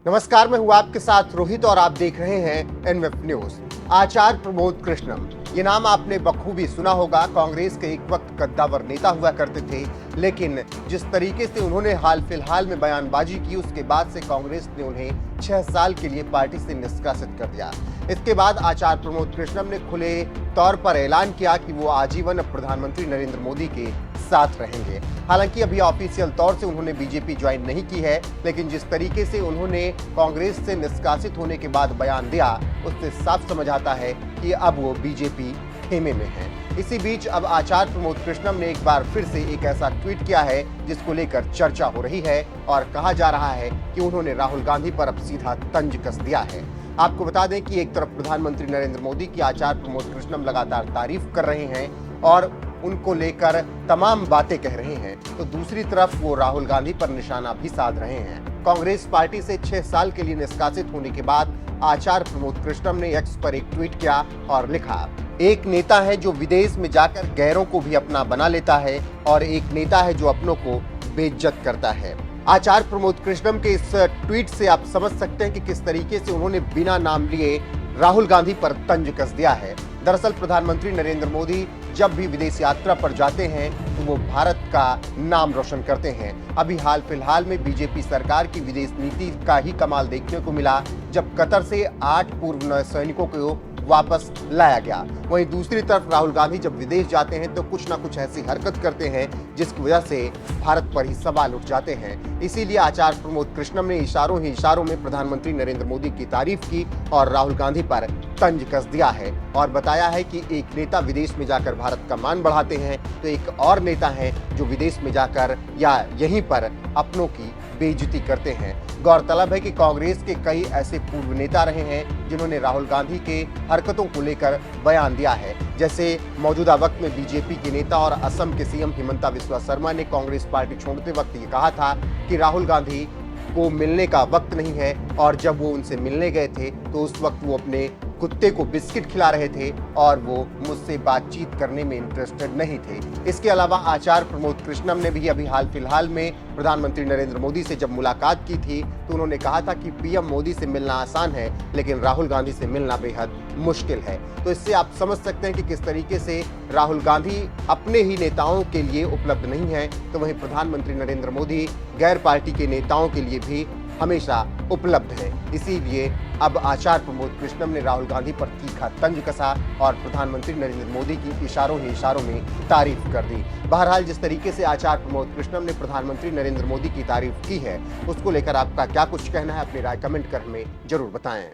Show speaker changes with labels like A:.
A: नमस्कार, मैं हूं आपके साथ रोहित और आप देख रहे हैं एनवेब न्यूज। आचार्य प्रमोद कृष्णम, ये नाम आपने बखूबी सुना होगा। कांग्रेस के एक वक्त कद्दावर नेता हुआ करते थे, लेकिन जिस तरीके से उन्होंने हाल फिलहाल में बयानबाजी की, उसके बाद से कांग्रेस ने उन्हें 6 साल के लिए पार्टी से निष्कासित कर दिया। इसके बाद आचार्य प्रमोद कृष्णम ने खुले तौर पर ऐलान किया कि वो आजीवन प्रधानमंत्री नरेंद्र मोदी के साथ रहेंगे। हालांकि अभी ऑफिशियल तौर से उन्होंने बीजेपी ज्वाइन नहीं की है, लेकिन जिस तरीके से उन्होंने कांग्रेस से निष्कासित होने के बाद बयान दिया, उससे साफ समझ आता है कि अब वो बीजेपी खेमे में है। इसी बीच अब आचार्य प्रमोद कृष्णम ने एक बार फिर से एक ऐसा ट्वीट किया है जिसको लेकर चर्चा हो रही है और कहा जा रहा है कि उन्होंने राहुल गांधी पर अब सीधा तंज कस दिया है। आपको बता दें कि एक तरफ प्रधानमंत्री नरेंद्र मोदी की आचार्य प्रमोद कृष्णम लगातार तारीफ कर रहे हैं और उनको लेकर तमाम बातें कह रहे हैं, तो दूसरी तरफ वो राहुल गांधी पर निशाना भी साध रहे हैं। कांग्रेस पार्टी से 6 साल के लिए निष्कासित होने के बाद आचार्य प्रमोद कृष्णम ने एक्स पर एक ट्वीट किया और लिखा, एक नेता है जो विदेश में जाकर गैरों को भी अपना बना लेता है और एक नेता है जो अपनों को बेइज्जत करता है। आचार्य प्रमोद कृष्णम के इस ट्वीट से आप समझ सकते हैं कि किस तरीके से उन्होंने बिना नाम लिए राहुल गांधी पर तंज कस दिया है। दरअसल प्रधानमंत्री नरेंद्र मोदी जब भी विदेश यात्रा पर जाते हैं तो वो भारत का नाम रोशन करते हैं। अभी हाल फिलहाल में बीजेपी सरकार की विदेश नीति का ही कमाल देखने को मिला, जब कतर से 8 पूर्व नौसैनिकों को वापस लाया गया। वहीं दूसरी तरफ राहुल गांधी जब विदेश जाते हैं तो कुछ ना कुछ ऐसी हरकत करते हैं जिसकी वजह से भारत पर ही सवाल उठ जाते हैं। इसीलिए आचार्य प्रमोद कृष्णम ने इशारों ही इशारों में प्रधानमंत्री नरेंद्र मोदी की तारीफ की और राहुल गांधी पर तंज कस दिया है और बताया है कि एक नेता विदेश में जाकर भारत का मान बढ़ाते हैं तो एक और नेता है जो विदेश में जाकर या यहीं पर अपनों की बेइज्जती करते हैं। गौरतलब है कि कांग्रेस के कई ऐसे पूर्व नेता रहे हैं जिन्होंने राहुल गांधी के हरकतों को लेकर बयान दिया है। जैसे मौजूदा वक्त में बीजेपी के नेता और असम के सीएम हिमंता बिस्वा शर्मा ने कांग्रेस पार्टी छोड़ते वक्त ये कहा था कि राहुल गांधी को मिलने का वक्त नहीं है, और जब वो उनसे मिलने गए थे तो उस वक्त वो अपने कुत्ते को बिस्किट खिला रहे थे और वो मुझसे बातचीत करने में इंटरेस्टेड नहीं थे। इसके अलावा आचार्य प्रमोद कृष्णम ने भी अभी हाल फिलहाल में प्रधानमंत्री नरेंद्र मोदी से जब मुलाकात की थी तो उन्होंने कहा था कि पीएम मोदी से मिलना आसान है, लेकिन राहुल गांधी से मिलना बेहद मुश्किल है। तो इससे आप समझ सकते हैं कि किस तरीके से राहुल गांधी अपने ही नेताओं के लिए उपलब्ध नहीं है, तो वहीं प्रधानमंत्री नरेंद्र मोदी गैर पार्टी के नेताओं के लिए भी हमेशा उपलब्ध है। इसीलिए अब आचार्य प्रमोद कृष्णम ने राहुल गांधी पर तीखा तंज कसा और प्रधानमंत्री नरेंद्र मोदी की इशारों ही इशारों में तारीफ कर दी। बहरहाल जिस तरीके से आचार्य प्रमोद कृष्णम ने प्रधानमंत्री नरेंद्र मोदी की तारीफ की है, उसको लेकर आपका क्या कुछ कहना है, अपनी राय कमेंट कर हमें जरूर बताएं।